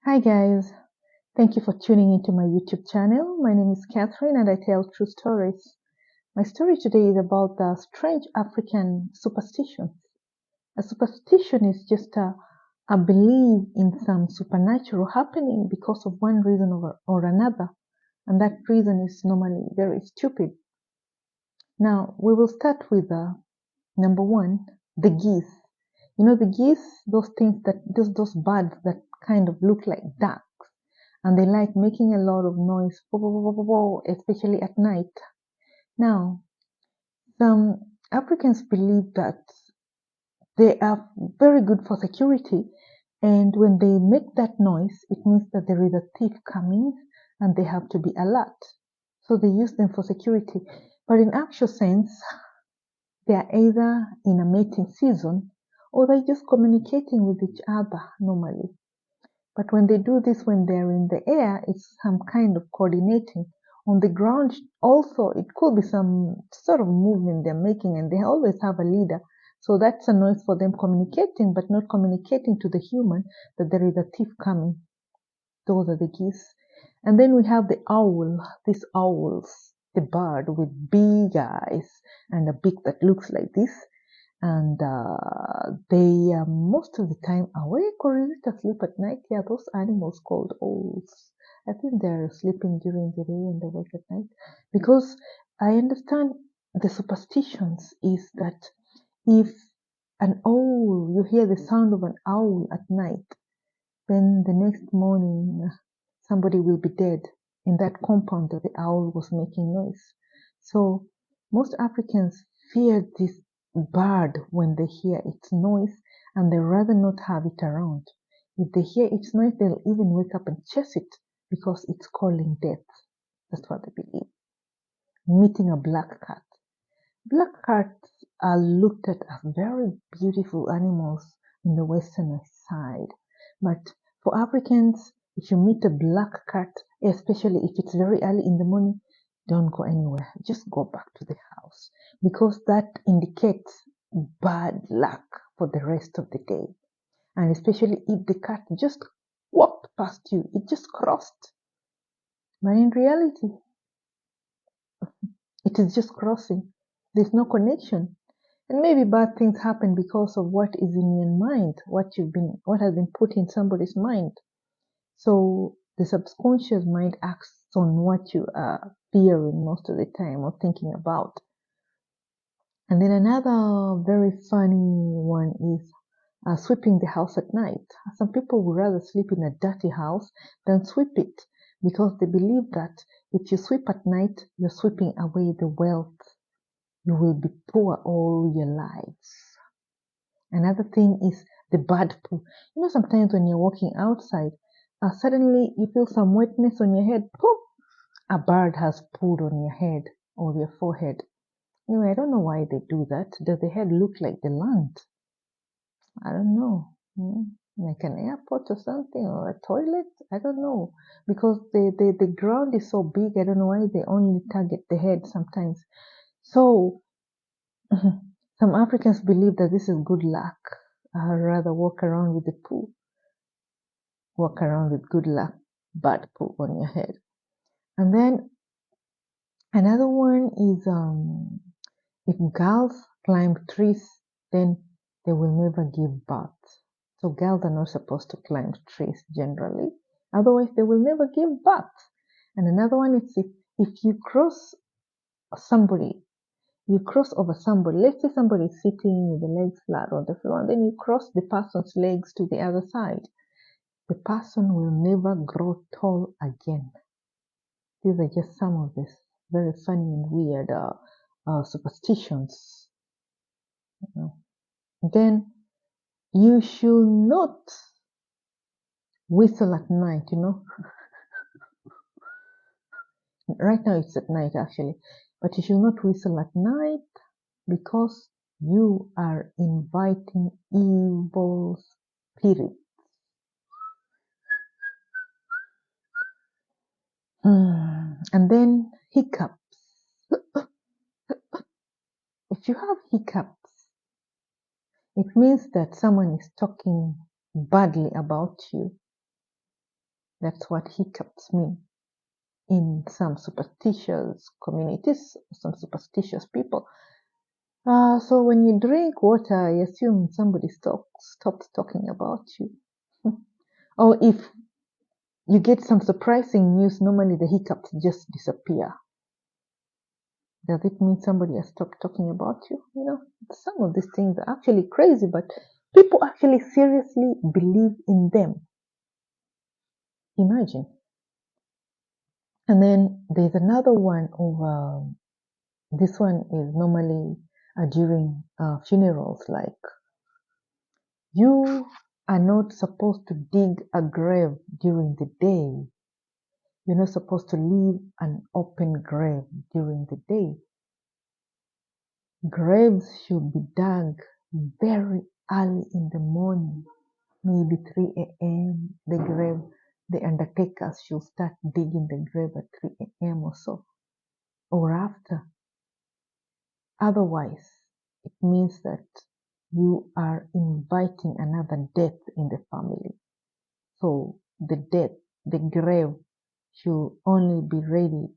Hi guys, thank you for tuning into my YouTube channel. My name is Catherine and I tell true stories. My story today is about the strange African superstitions. A superstition is just a belief in some supernatural happening because of one reason or another, and that reason is normally very stupid. Now, we will start with number one, the geese. You know, the geese, those things that, those birds that kind of look like ducks, and they like making a lot of noise, especially at night. Now, some Africans believe that they are very good for security, and when they make that noise, it means that there is a thief coming and they have to be alert. So they use them for security. But in actual sense, they are either in a mating season or they're just communicating with each other normally. But when they do this when they're in the air, it's some kind of coordinating. On the ground, also, it could be some sort of movement they're making, and they always have a leader. So that's a noise for them communicating, but not communicating to the human that there is a thief coming. Those are the geese. And then we have the owl, these owls, the bird with big eyes and a beak that looks like this. And they are most of the time awake or is it asleep at night? Yeah, those animals called owls. I think they're sleeping during the day and awake at night. Because I understand the superstitions is that if an owl, you hear the sound of an owl at night, then the next morning somebody will be dead in that compound that the owl was making noise. So most Africans fear this bird when they hear its noise and they rather not have it around. If they hear its noise, they'll even wake up and chase it because it's calling death. That's what they believe. Meeting a black cat. Black cats are looked at as very beautiful animals in the western side. But for Africans, if you meet a black cat, especially if it's very early in the morning, don't go anywhere. Just go back to the house because that indicates bad luck for the rest of the day. And especially if the cat just walked past you, it just crossed. But in reality, it is just crossing. There's no connection. And maybe bad things happen because of what is in your mind, what has been put in somebody's mind. So the subconscious mind acts on what you are fearing most of the time or thinking about. And then another very funny one is sweeping the house at night. Some people would rather sleep in a dirty house than sweep it because they believe that if you sweep at night, you're sweeping away the wealth. You will be poor all your lives. Another thing is the bird poo. You know, sometimes when you're walking outside, suddenly you feel some wetness on your head. Poof! A bird has pooed on your head or your forehead. Anyway, I don't know why they do that. Does the head look like the land? I don't know. Like an airport or something or a toilet? I don't know. Because the ground is so big, I don't know why they only target the head sometimes. So some Africans believe that this is good luck. I'd rather walk around with the poo. Walk around with good luck, bad poo on your head. And then another one is if girls climb trees, then they will never give birth. So girls are not supposed to climb trees generally. Otherwise, they will never give birth. And another one is if you cross somebody, you cross over somebody. Let's say somebody is sitting with the legs flat on the floor, and then you cross the person's legs to the other side. The person will never grow tall again. These are just some of these very funny and weird superstitions. Then you should not whistle at night, Right now it's at night actually, but you should not whistle at night because you are inviting evil spirits. And then hiccups. If you have hiccups, it means that someone is talking badly about you. That's what hiccups mean in some superstitious communities, some superstitious people. So when you drink water, I assume somebody stops talking about you. Or if you get some surprising news, normally the hiccups just disappear. Does it mean somebody has stopped talking about you? You know, some of these things are actually crazy, but people actually seriously believe in them. Imagine. And then there's another one of this one is normally during funerals, like you are not supposed to dig a grave during the day. You're not supposed to leave an open grave during the day. Graves should be dug very early in the morning, maybe 3 a.m. The undertakers should start digging the grave at 3 a.m. or so, or after. Otherwise, it means that you are inviting another death in the family. So the grave should only be ready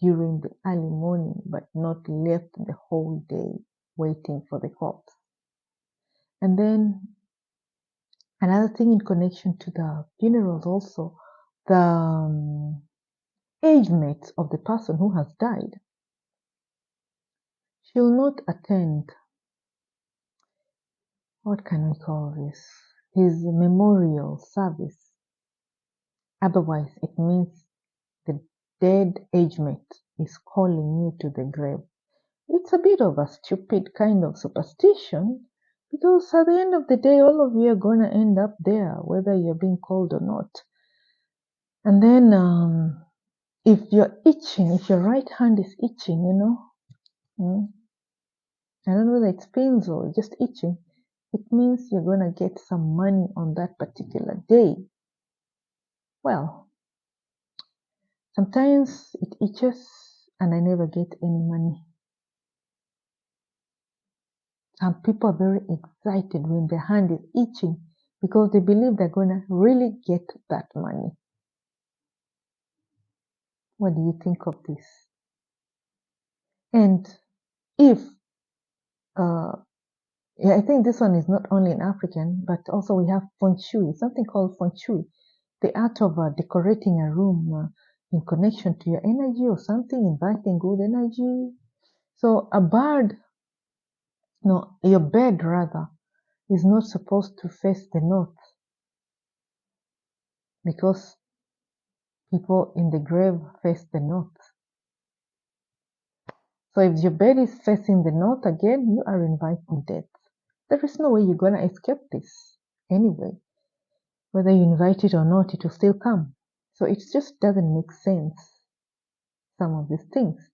during the early morning, but not left the whole day waiting for the corpse. And then another thing in connection to the funerals also, the age mates of the person who has died should not attend, what can we call this, his memorial service. Otherwise, it means the dead age mate is calling you to the grave. It's a bit of a stupid kind of superstition because at the end of the day, all of you are going to end up there, whether you're being called or not. And then if you're itching, if your right hand is itching, I don't know whether it's pains or just itching, it means you're going to get some money on that particular day. Well, sometimes it itches and I never get any money. Some people are very excited when their hand is itching because they believe they're going to really get that money. What do you think of this? And if, I think this one is not only in African, but also we have feng shui, something called feng shui, the art of decorating a room in connection to your energy or something, inviting good energy. So your bed rather, is not supposed to face the north because people in the grave face the north. So if your bed is facing the north again, you are inviting death. There is no way you're going to escape this anyway. Whether you invite it or not, it will still come. So it just doesn't make sense, some of these things.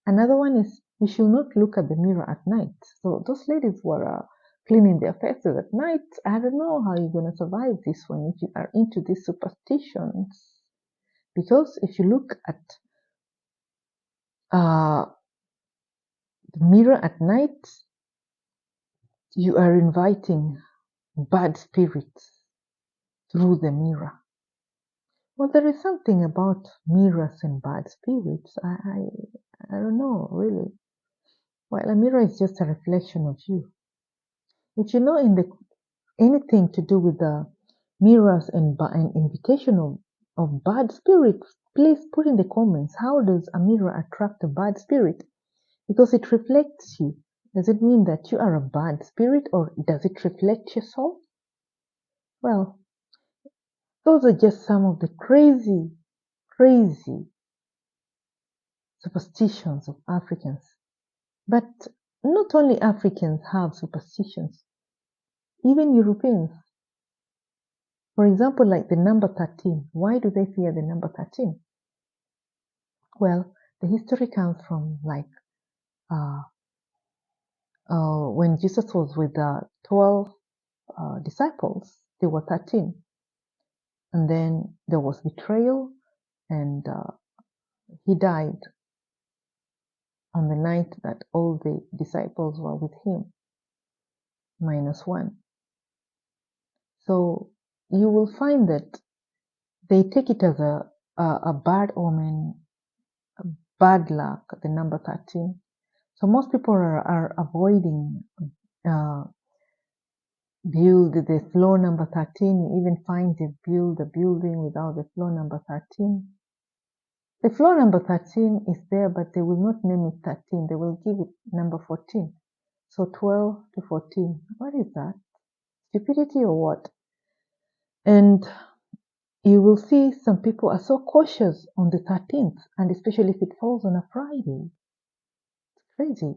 Another one is you should not look at the mirror at night. So those ladies who are cleaning their faces at night, I don't know how you're going to survive this one if you are into these superstitions. Because if you look at the mirror at night, you are inviting bad spirits through the mirror. Well, there is something about mirrors and bad spirits. I don't know, really. Well, a mirror is just a reflection of you. If you know anything to do with the mirrors and invitation of bad spirits, please put in the comments, how does a mirror attract a bad spirit? Because it reflects you. Does it mean that you are a bad spirit or does it reflect your soul? Well, those are just some of the crazy superstitions of Africans. But not only Africans have superstitions, even Europeans. For example, like the number 13. Why do they fear the number 13? Well, the history comes from when Jesus was with the 12 disciples, there were 13. And then there was betrayal, and he died on the night that all the disciples were with him, minus one. So you will find that they take it as a bad omen, bad luck, the number 13. So most people are avoiding build the floor number 13. You even find they build a building without the floor number 13. The floor number 13 is there, but they will not name it 13. They will give it number 14. So 12 to 14. What is that? Stupidity or what? And you will see some people are so cautious on the 13th, and especially if it falls on a Friday. It's crazy.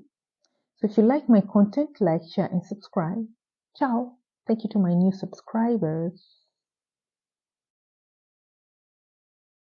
So if you like my content, like, share, and subscribe. Ciao. Thank you to my new subscribers.